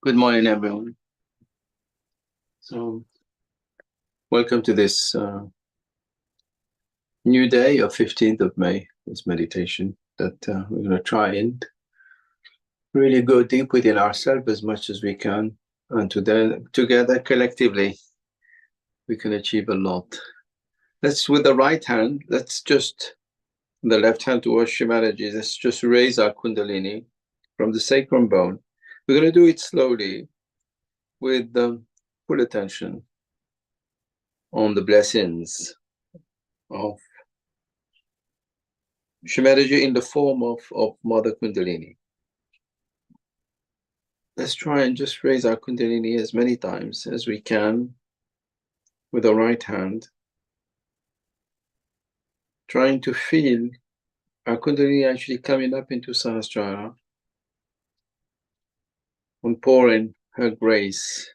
Good morning, everyone. So, welcome to this new day of 15th of May, this meditation that we're going to try and really go deep within ourselves as much as we can. And together, collectively, we can achieve a lot. Let's, with the right hand, the left hand towards Shimalaji, let's just raise our Kundalini from the sacrum bone. We're going to do it slowly with full attention on the blessings of Shimalaji in the form of Mother Kundalini. Let's try and just raise our Kundalini as many times as we can with the right hand, trying to feel our Kundalini actually coming up into Sahasrara and pouring her grace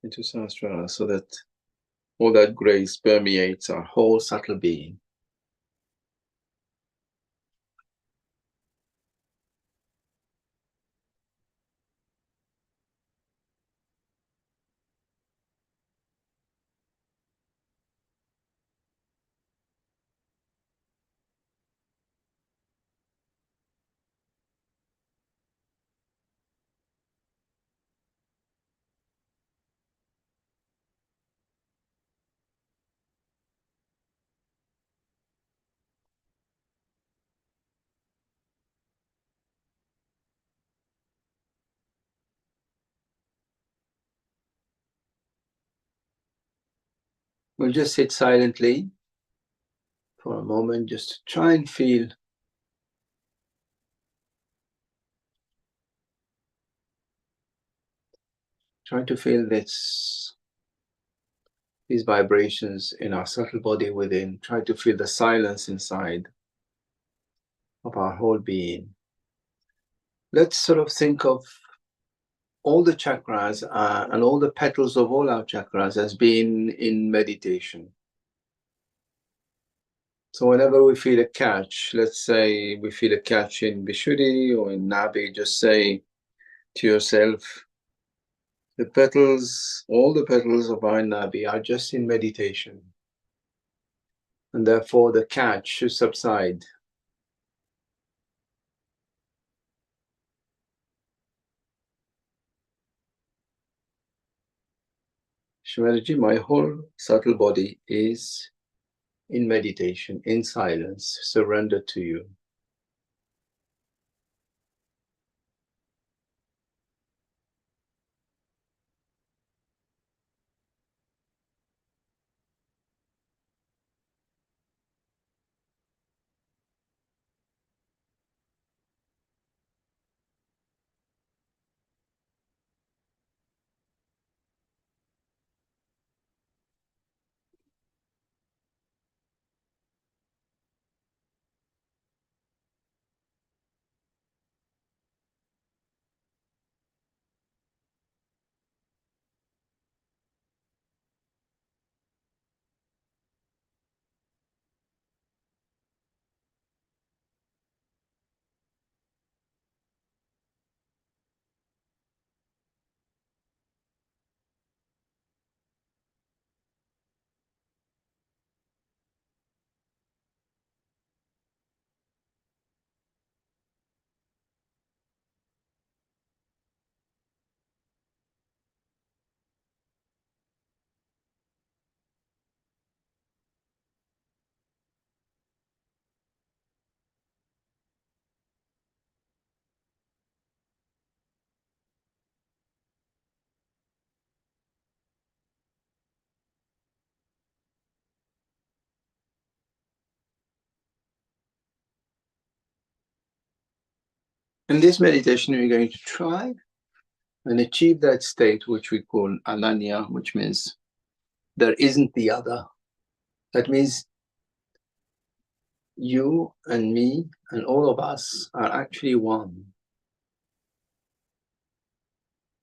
into Sahasrara so that all that grace permeates our whole subtle being. We'll just sit silently for a moment, just to try and feel these vibrations in our subtle body within. Try to feel the silence inside of our whole being. Let's sort of think of all the chakras and all the petals of all our chakras as being in meditation. So whenever we feel a catch, let's say we feel a catch in Vishuddhi or in Nabi, just say to yourself, the petals, all the petals of our Nabi are just in meditation. And therefore the catch should subside. Shimalaji, my whole subtle body is in meditation, in silence, surrendered to you. In this meditation, we're going to try and achieve that state which we call ananya, which means there isn't the other. That means you and me and all of us are actually one.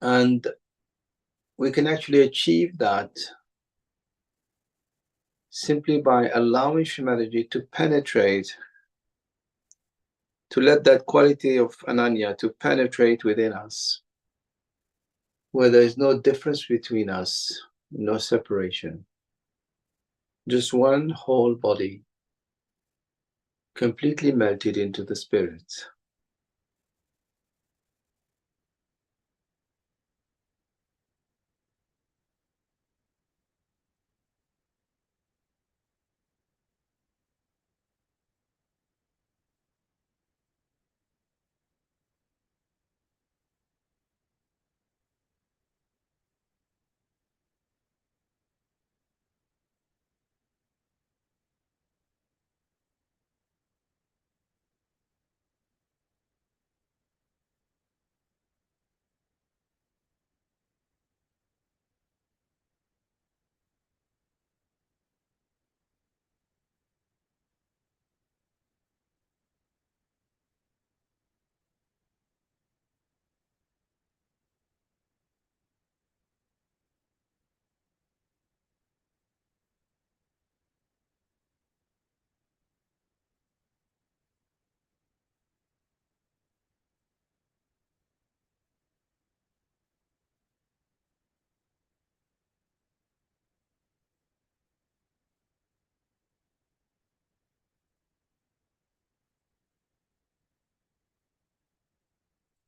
And we can actually achieve that simply by allowing Shimalaji to penetrate, to let that quality of ananya to penetrate within us. where there is no difference between us, no separation, just one whole body, completely melted into the spirit.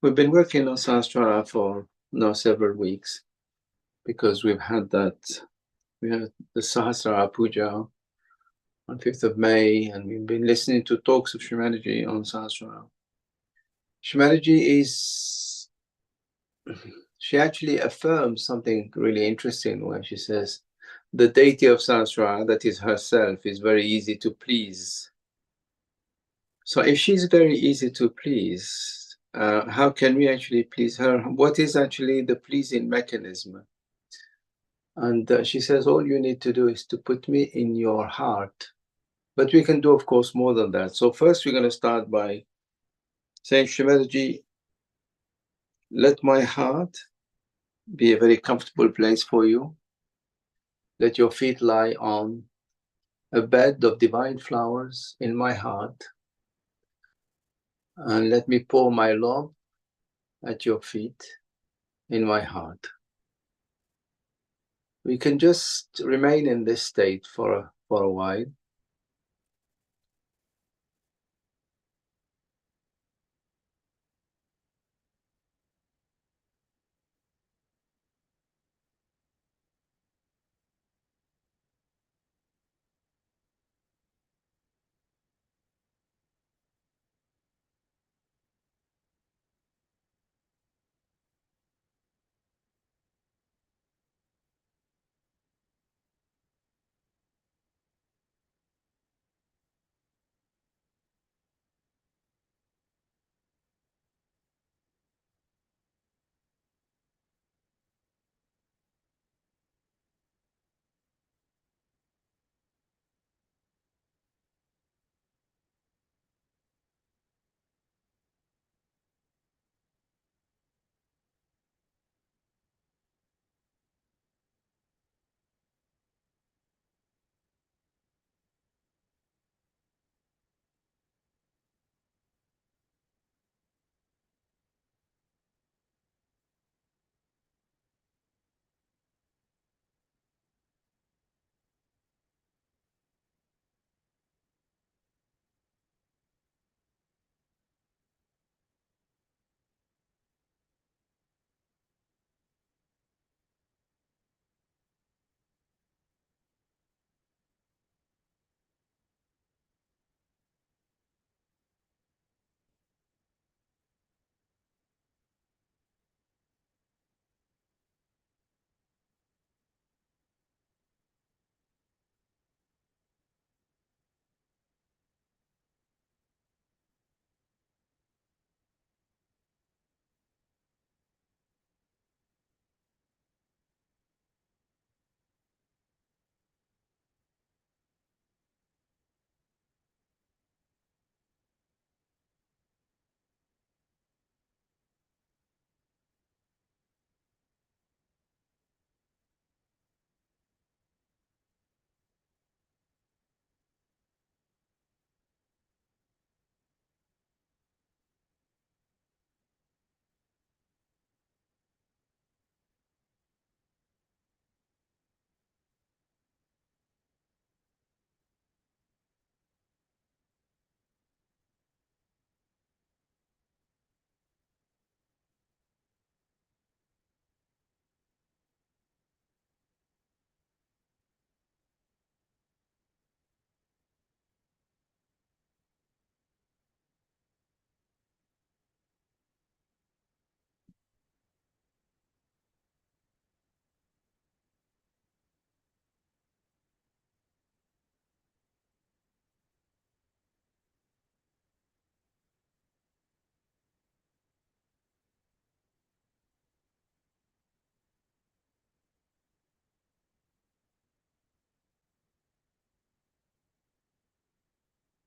We've been working on Sahasrara for now several weeks because we've had we had the Sahasrara Puja on 5th of May, and we've been listening to talks of Shrimadaji on Sahasrara. Shrimadaji she actually affirms something really interesting when she says, the deity of Sahasrara, that is herself, is very easy to please. So if she's very easy to please, how can we actually please her? What is actually the pleasing mechanism? And she says, all you need to do is to put me in your heart. But we can do, of course, more than that. So first we're going to start by saying, Shrimadaji, let my heart be a very comfortable place for you. Let your feet lie on a bed of divine flowers in my heart. And let me pour my love at your feet in my heart. We can just remain in this state for a while.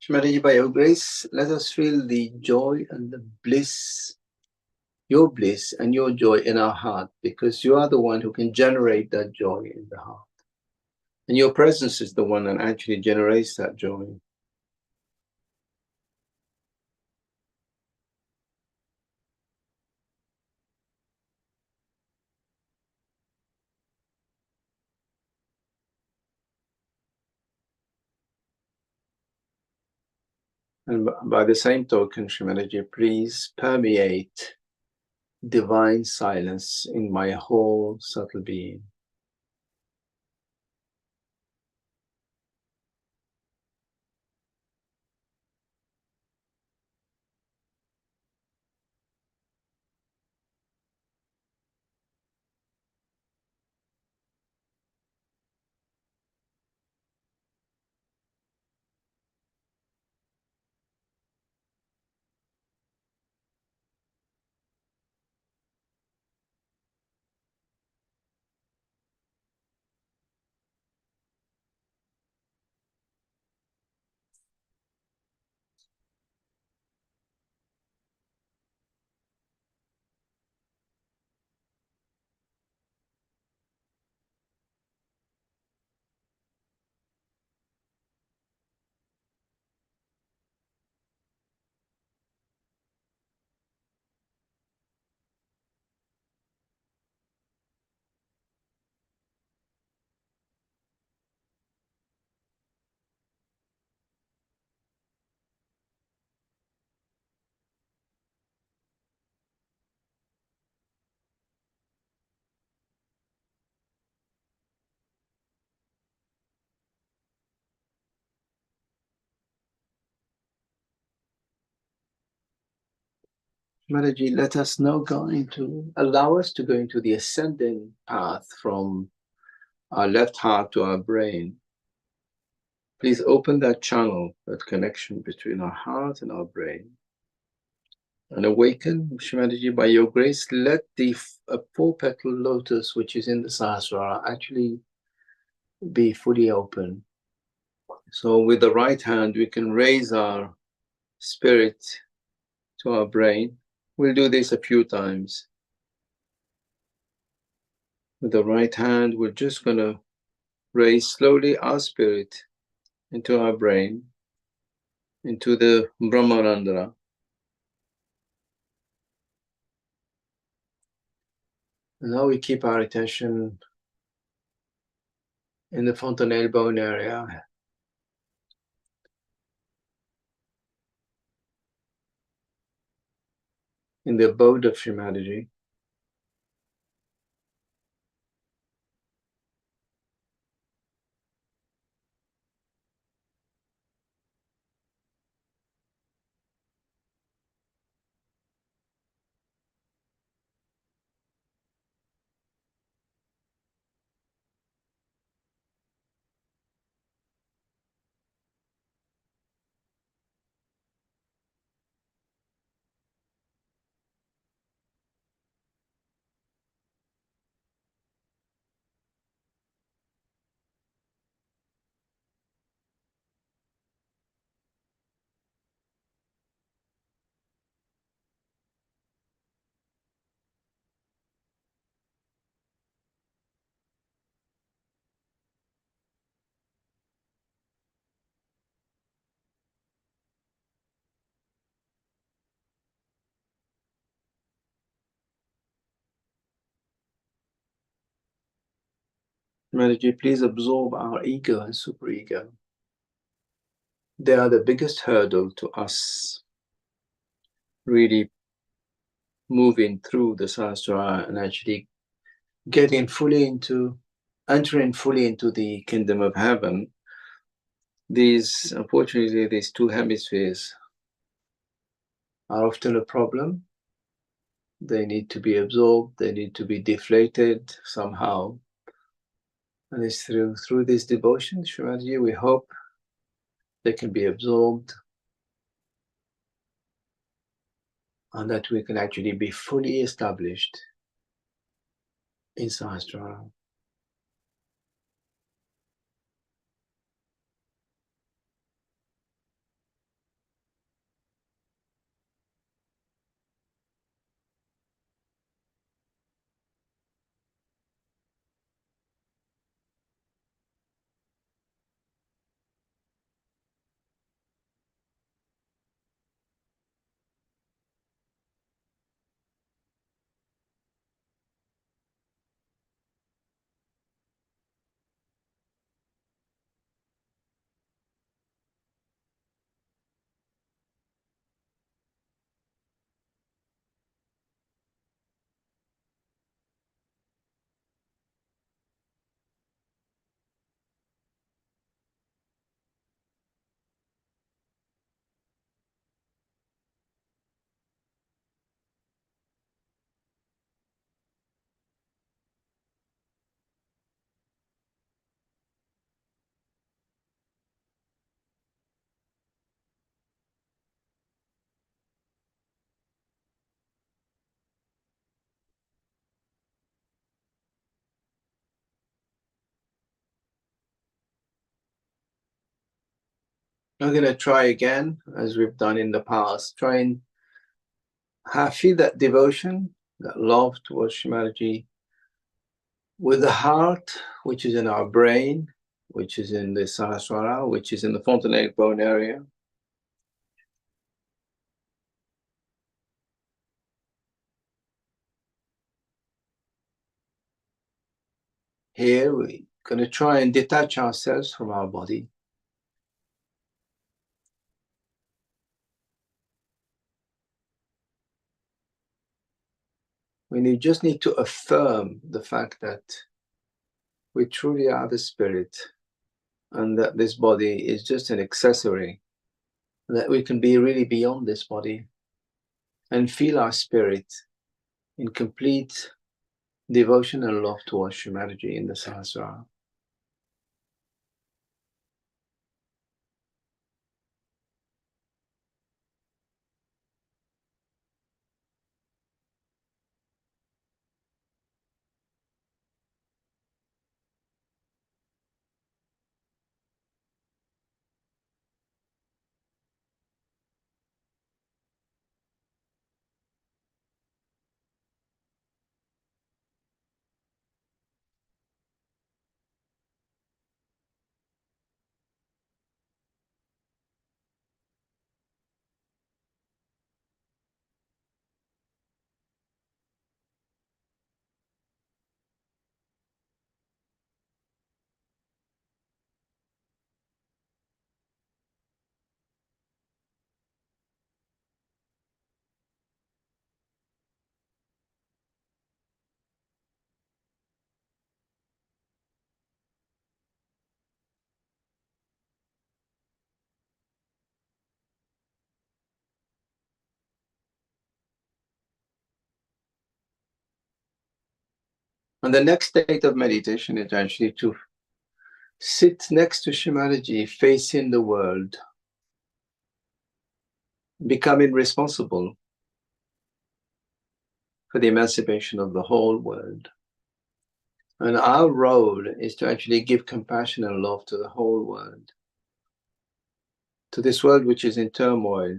Shimataji, by your grace, let us feel the joy and the bliss, your bliss and your joy in our heart, because you are the one who can generate that joy in the heart. And your presence is the one that actually generates that joy. And by the same token, Shimataji, please permeate divine silence in my whole subtle being. Shimataji, let us now allow us to go into the ascending path from our left heart to our brain. Please open that channel, that connection between our heart and our brain. And awaken, Shimataji, by your grace, let the four-petal lotus, which is in the Sahasrara, actually be fully open. So with the right hand, we can raise our spirit to our brain. We'll do this a few times. With the right hand, we're just going to raise slowly our spirit into our brain, into the Brahmarandhara. And now we keep our attention in the fontanelle bone area, in the abode of Shimataji. Shimataji, please absorb our ego and superego. They are the biggest hurdle to us really moving through the Sahasrara and actually entering fully into the kingdom of heaven. Unfortunately, these two hemispheres are often a problem. They need to be absorbed, they need to be deflated somehow. And it's through this devotion, Shimataji, we hope they can be absorbed and that we can actually be fully established in Sahasrara. I'm going to try again, as we've done in the past. Try and feel that devotion, that love towards humanity with the heart, which is in our brain, which is in the Sahasrara, which is in the fontanelle bone area. Here, we're going to try and detach ourselves from our body. We just need to affirm the fact that we truly are the spirit and that this body is just an accessory, that we can be really beyond this body and feel our spirit in complete devotion and love towards humanity in the Sahasrara. And the next state of meditation is actually to sit next to Shimaji, facing the world, becoming responsible for the emancipation of the whole world. And our role is to actually give compassion and love to the whole world, to this world which is in turmoil,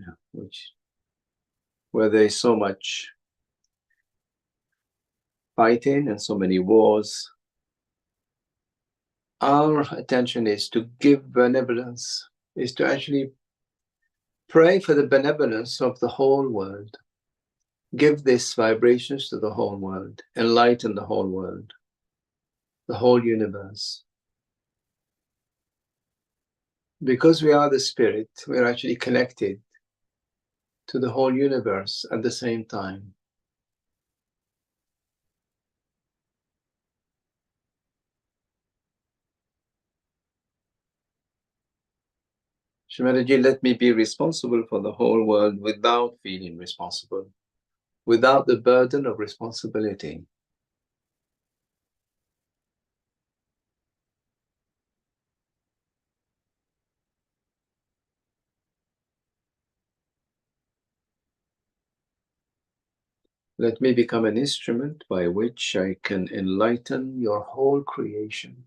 where there is so much fighting and so many wars. Our attention is to give benevolence, is to actually pray for the benevolence of the whole world. Give these vibrations to the whole world, enlighten the whole world, the whole universe. Because we are the spirit, we are actually connected to the whole universe at the same time. Shimadaji, let me be responsible for the whole world without feeling responsible, without the burden of responsibility. Let me become an instrument by which I can enlighten your whole creation.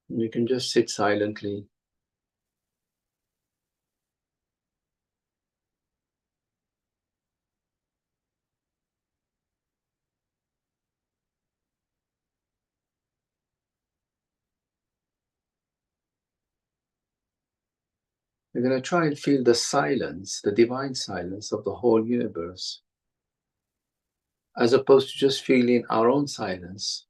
You can just sit silently. We're going to try and feel the silence, the divine silence of the whole universe, as opposed to just feeling our own silence.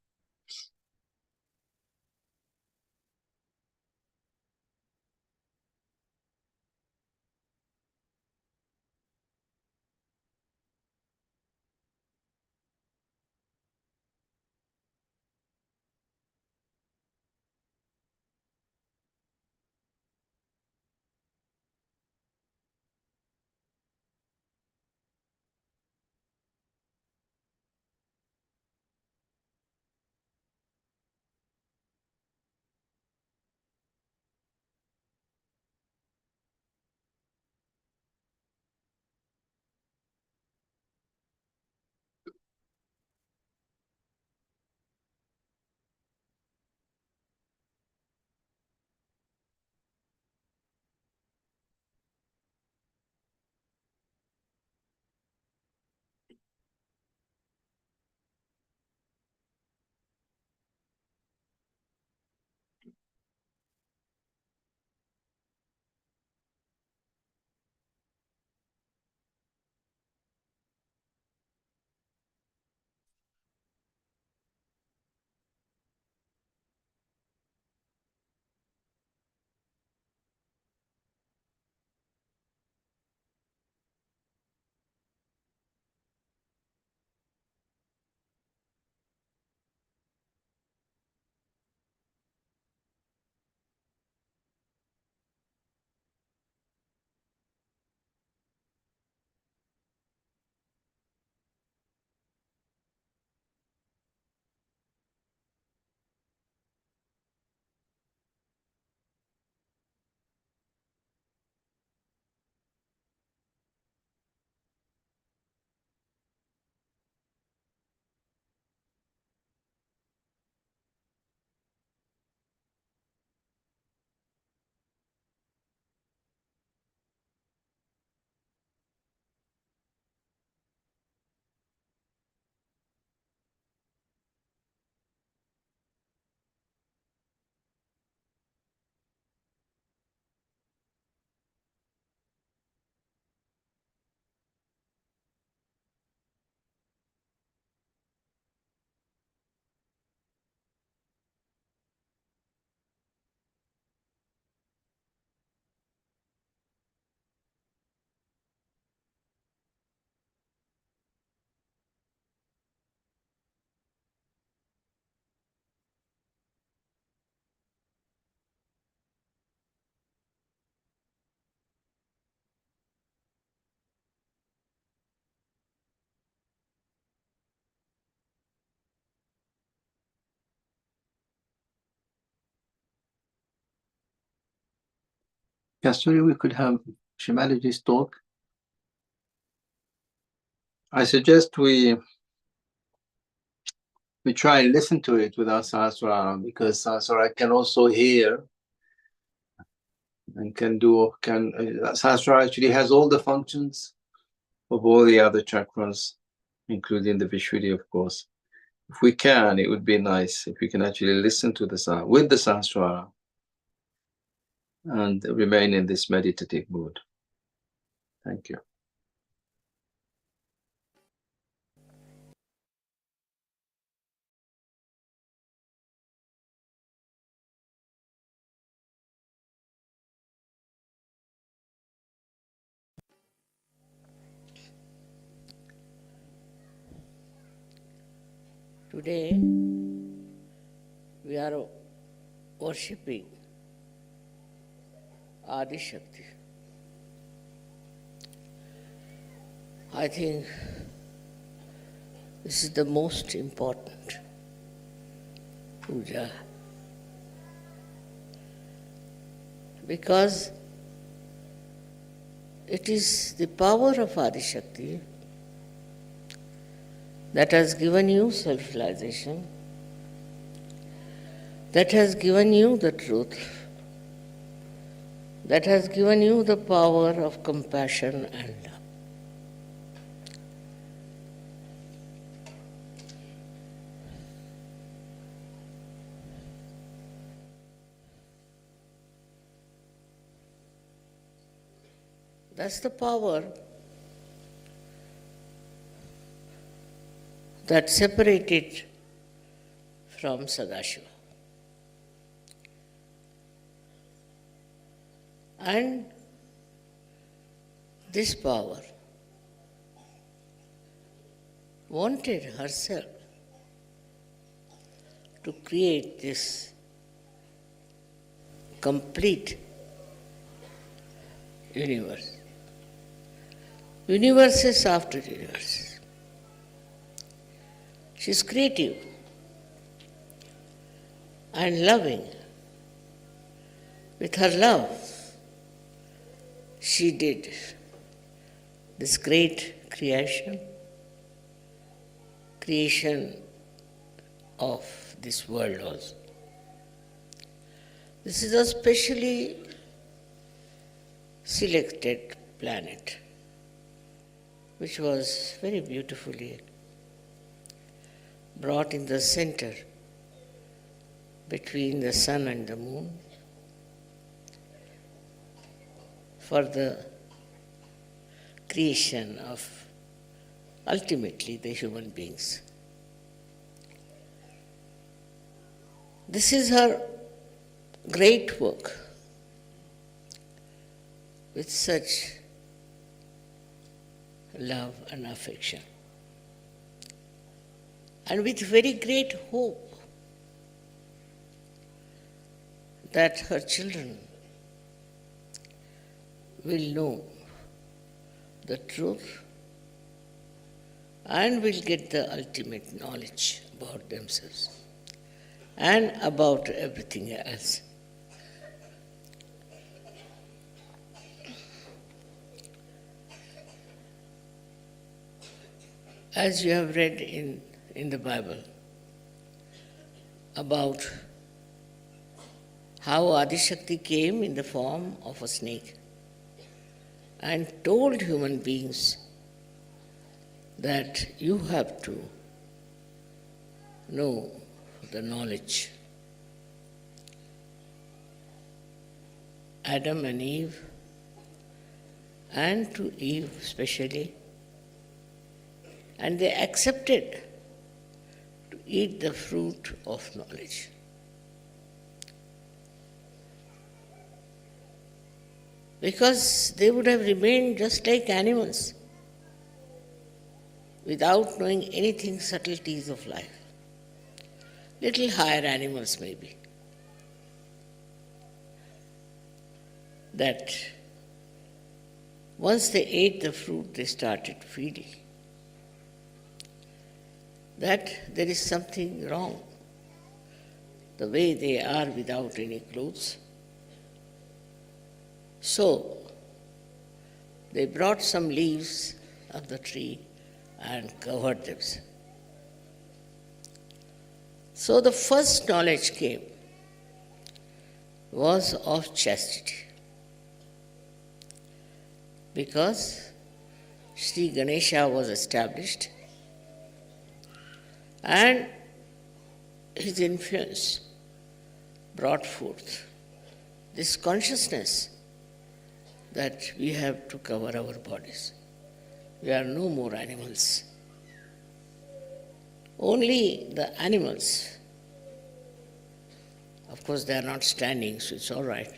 Kasturi, we could have Shimalaji's talk. I suggest we try and listen to it with our Sahasrara, because Sahasrara can also hear and Sahasrara actually has all the functions of all the other chakras, including the Vishuddhi, of course. If we can, it would be nice if we can actually listen to with the Sahasrara and remain in this meditative mood. Thank you. Today, we are worshipping Adi Shakti. I think this is the most important puja, because it is the power of Adi Shakti that has given you self-realization, that has given you the truth, that has given you the power of compassion and love. That's the power that separated from Sadashiva. And this power wanted herself to create this complete universe. Universes after universes. She is creative and loving. With her love, she did this great creation of this world also. This is a specially selected planet, which was very beautifully brought in the center between the sun and the moon for the creation of ultimately the human beings. This is her great work with such love and affection, and with very great hope that her children will know the truth and will get the ultimate knowledge about themselves and about everything else. As you have read in the Bible about how Adi Shakti came in the form of a snake and told human beings that you have to know the knowledge. Adam and Eve, and to Eve especially, and they accepted to eat the fruit of knowledge. Because they would have remained just like animals, without knowing anything subtleties of life. Little higher animals maybe. That once they ate the fruit, they started feeling that there is something wrong. The way they are without any clothes, So they brought some leaves of the tree and covered them. So the first knowledge came was of chastity, because Sri Ganesha was established and his influence brought forth this consciousness that we have to cover our bodies. We are no more animals. Only the animals, of course they are not standing, so it's all right,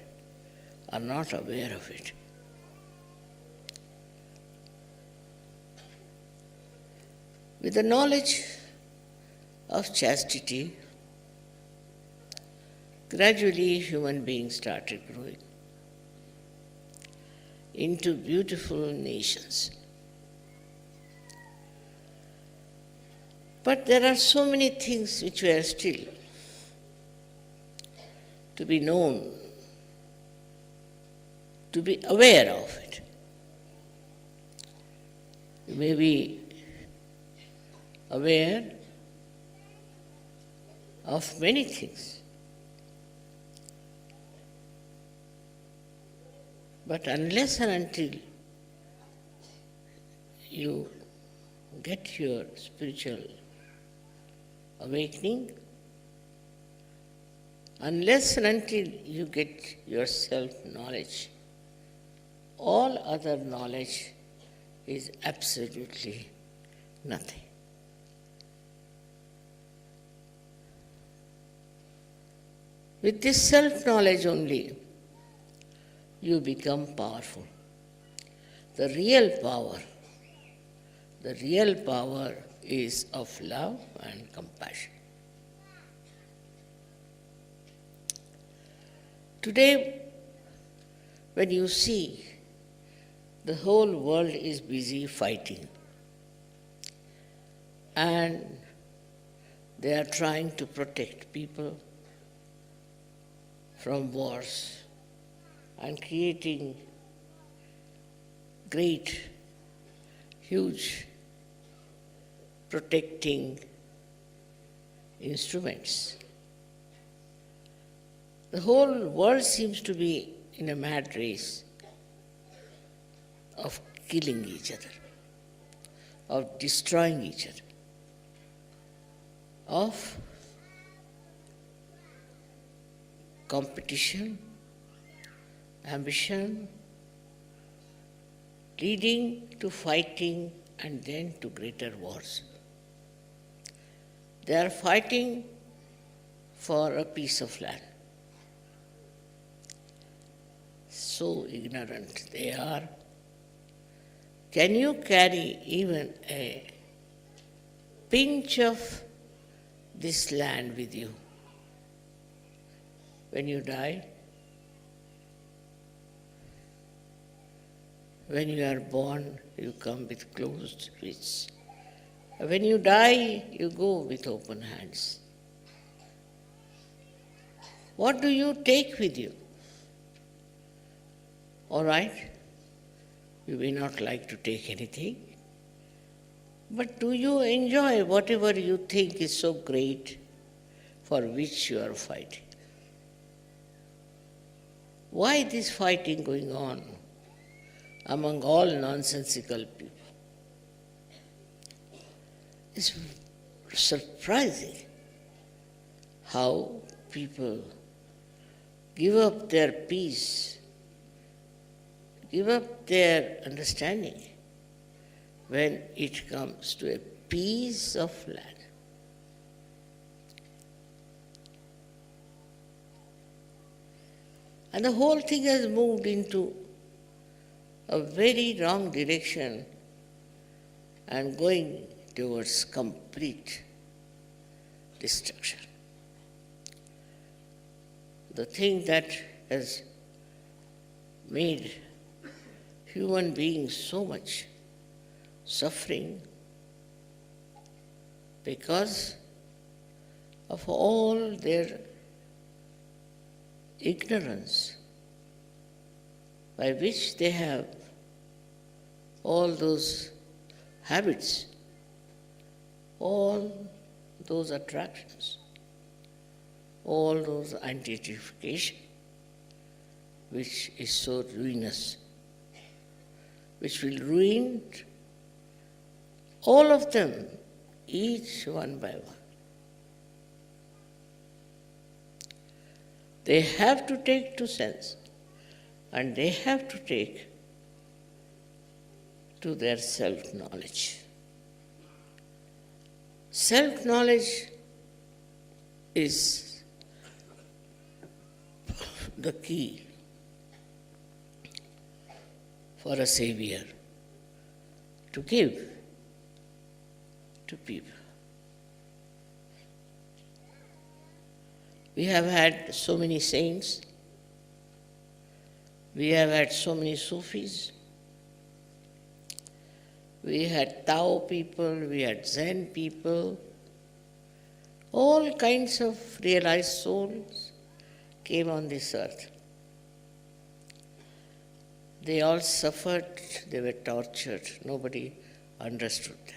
are not aware of it. With the knowledge of chastity, gradually human beings started growing into beautiful nations. But there are so many things which were still to be known, to be aware of it. You may be aware of many things, but unless and until you get your spiritual awakening, unless and until you get your self-knowledge, all other knowledge is absolutely nothing. With this self-knowledge only, you become powerful. The real power is of love and compassion. Today, when you see the whole world is busy fighting, and they are trying to protect people from wars and creating great, huge protecting instruments. The whole world seems to be in a mad race of killing each other, of destroying each other, of competition, ambition, leading to fighting and then to greater wars. They are fighting for a piece of land. So ignorant they are. Can you carry even a pinch of this land with you when you die? When you are born, you come with closed wrists. When you die, you go with open hands. What do you take with you? All right, you may not like to take anything, but do you enjoy whatever you think is so great for which you are fighting? Why this fighting going on among all nonsensical people? It's surprising how people give up their peace, give up their understanding when it comes to a piece of land. And the whole thing has moved into a very wrong direction and going towards complete destruction. The thing that has made human beings so much suffering because of all their ignorance by which they have all those habits, all those attractions, all those identification, which is so ruinous, which will ruin all of them, each one by one. They have to take to sense, and they have to take to their self-knowledge. Self-knowledge is the key for a savior to give to people. We have had so many saints, we have had so many Sufis, we had Tao people, we had Zen people, all kinds of realized souls came on this earth. They all suffered, they were tortured, nobody understood them.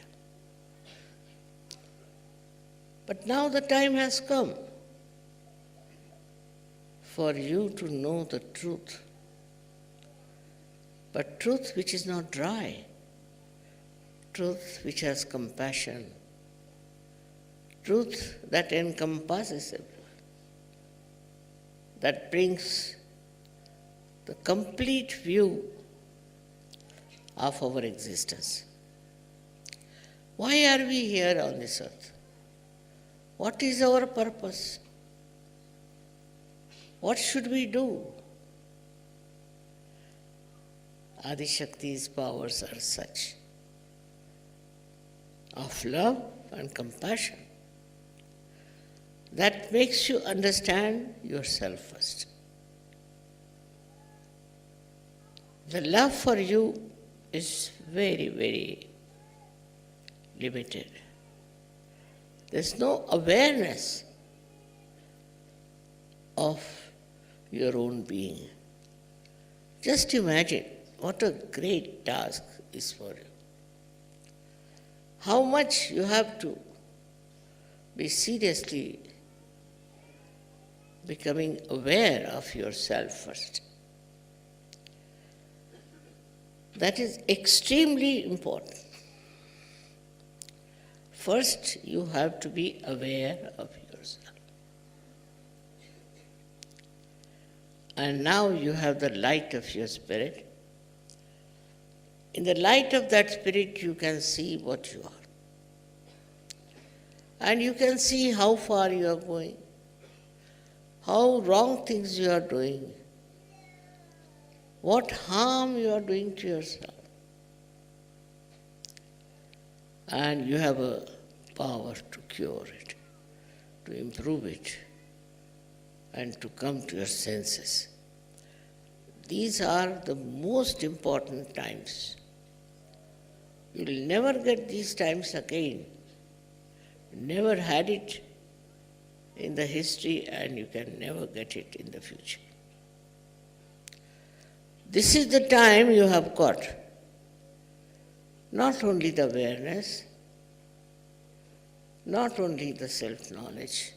But now the time has come for you to know the truth, but truth which is not dry, truth which has compassion, truth that encompasses everyone, that brings the complete view of our existence. Why are we here on this earth? What is our purpose? What should we do? Adi Shakti's powers are such, of love and compassion, that makes you understand yourself first. The love for you is very, very limited. There's no awareness of your own being. Just imagine what a great task is for you. How much you have to be seriously becoming aware of yourself first. That is extremely important. First, you have to be aware of yourself. And now you have the light of your spirit. In the light of that spirit, you can see what you are. And you can see how far you are going, how wrong things you are doing, what harm you are doing to yourself. And you have a power to cure it, to improve it, and to come to your senses. These are the most important times. You will never get these times again. You never had it in the history, and you can never get it in the future. This is the time you have got. Not only the awareness, not only the self-knowledge,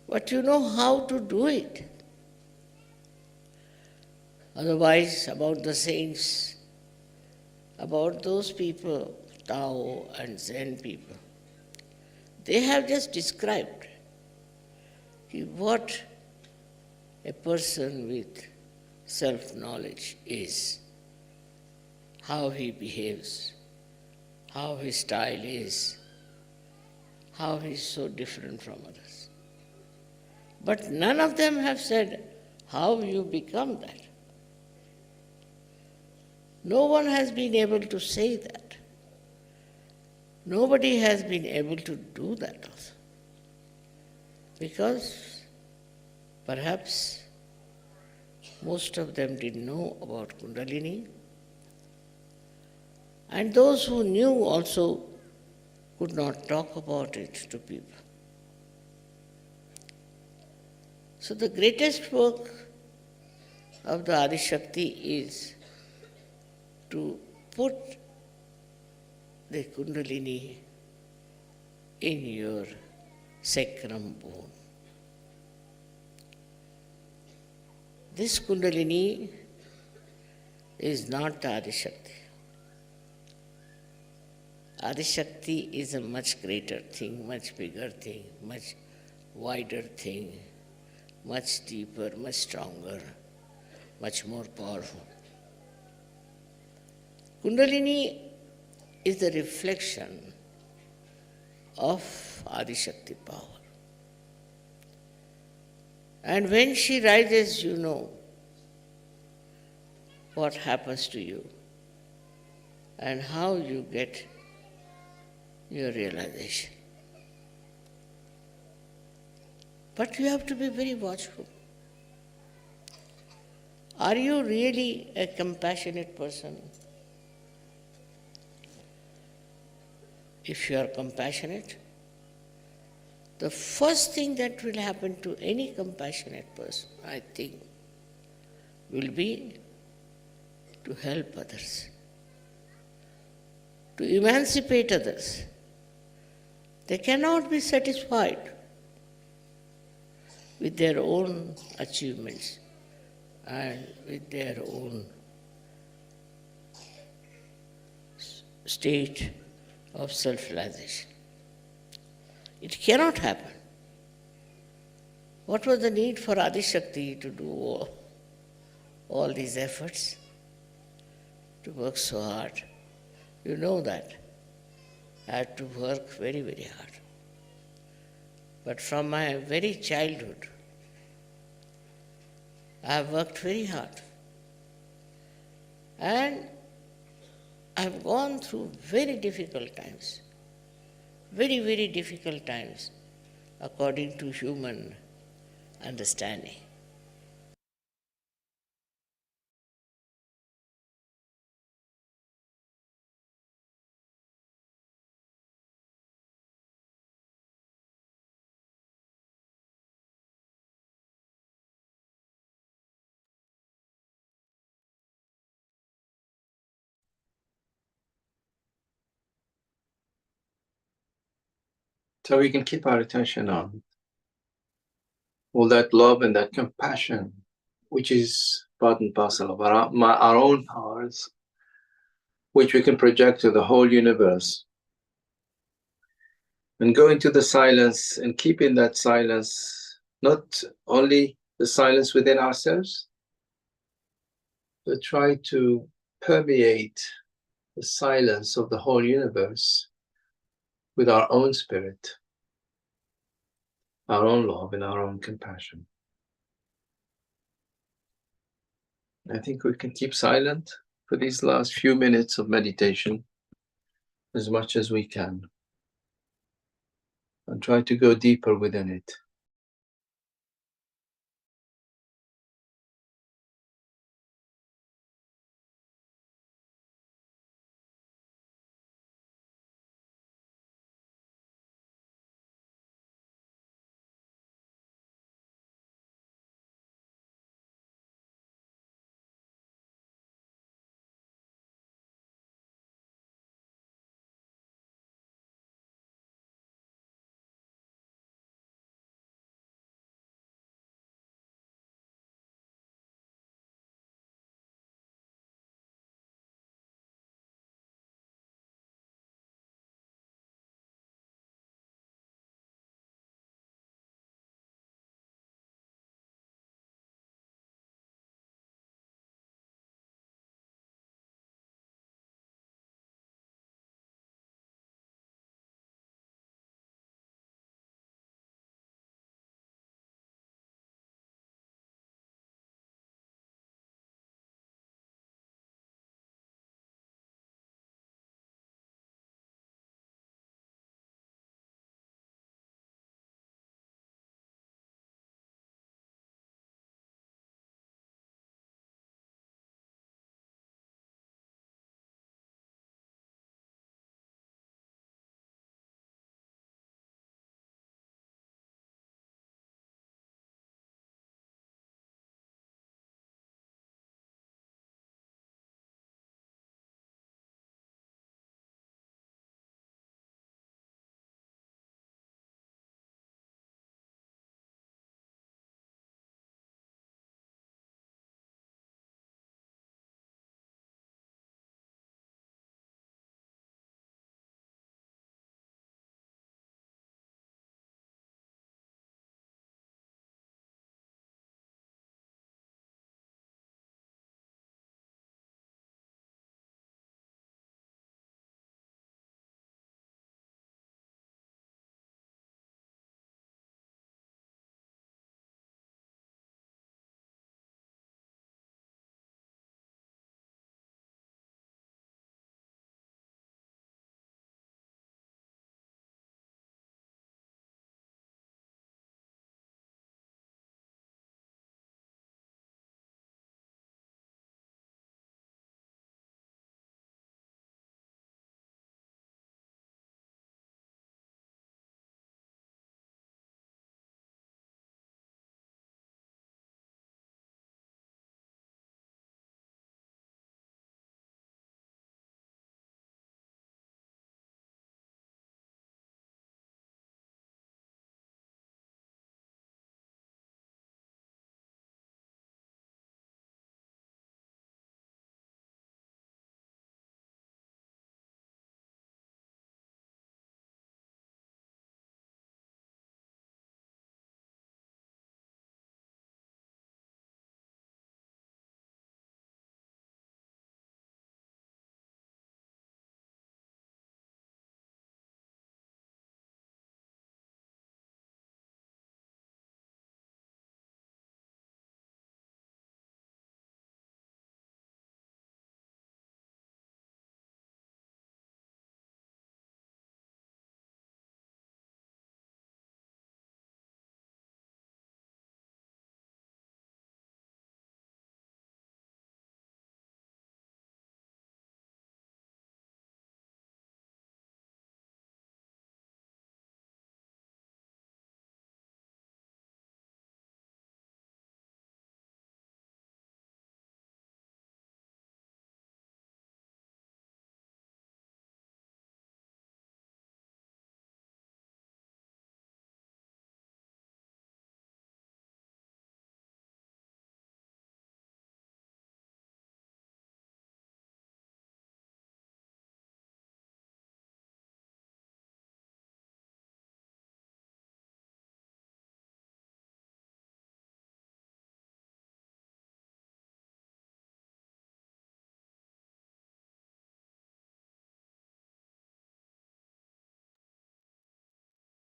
but you know how to do it. Otherwise, about the saints, about those people, Tao and Zen people, they have just described what a person with self-knowledge is, how he behaves, how his style is, how he is so different from others. But none of them have said how you become that. No one has been able to say that. Nobody has been able to do that also. Because perhaps most of them didn't know about Kundalini, and those who knew also could not talk about it to people. So the greatest work of the Adishakti is to put the Kundalini in your sacrum bone. This Kundalini is not the Adishakti. Adishakti is a much greater thing, much bigger thing, much wider thing, much deeper, much stronger, much more powerful. Kundalini is the reflection of Adishakti power. And when she rises, you know what happens to you and how you get your realization. But you have to be very watchful. Are you really a compassionate person? If you are compassionate, the first thing that will happen to any compassionate person, I think, will be to help others, to emancipate others. They cannot be satisfied with their own achievements and with their own state of self-realization. It cannot happen. What was the need for Adishakti to do all these efforts, to work so hard? You know that. I had to work very, very hard. But from my very childhood, I have worked very hard. And I have gone through very difficult times, very, very difficult times, according to human understanding. So we can keep our attention on all that love and that compassion, which is part and parcel of our own powers, which we can project to the whole universe. And go into the silence and keep in that silence, not only the silence within ourselves, but try to permeate the silence of the whole universe with our own spirit, our own love, and our own compassion. I think we can keep silent for these last few minutes of meditation as much as we can and try to go deeper within it.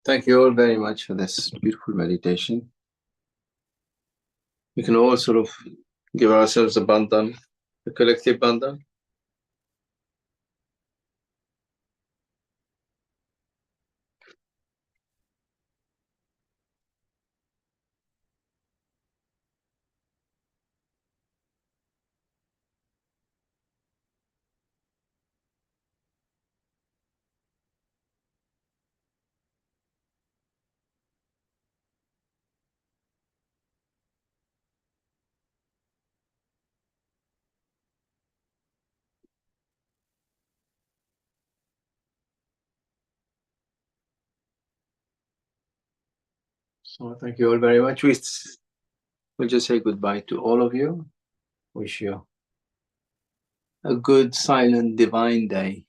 Thank you all very much for this beautiful meditation. We can all sort of give ourselves a bandhan, a collective bandhan. So thank you all very much. We'll just say goodbye to all of you. Wish you a good, silent, divine day.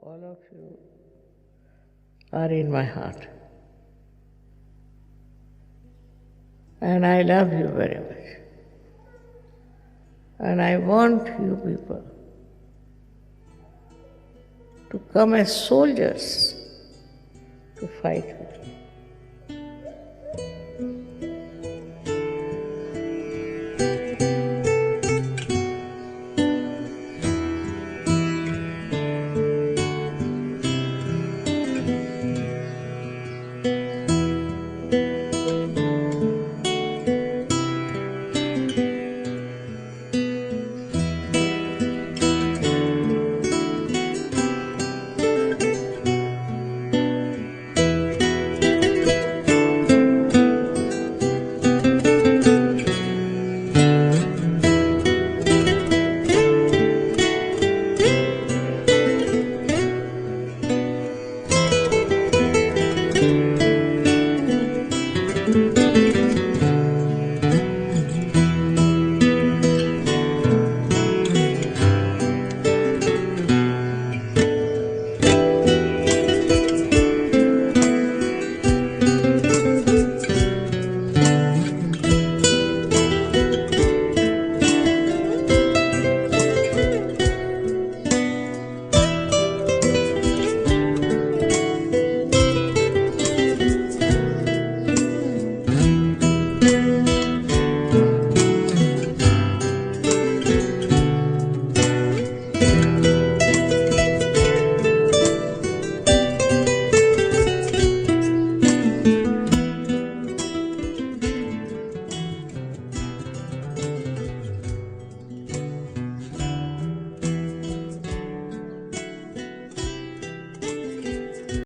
all of you are in my heart. And I love you very much. And I want you people to come as soldiers to fight with me.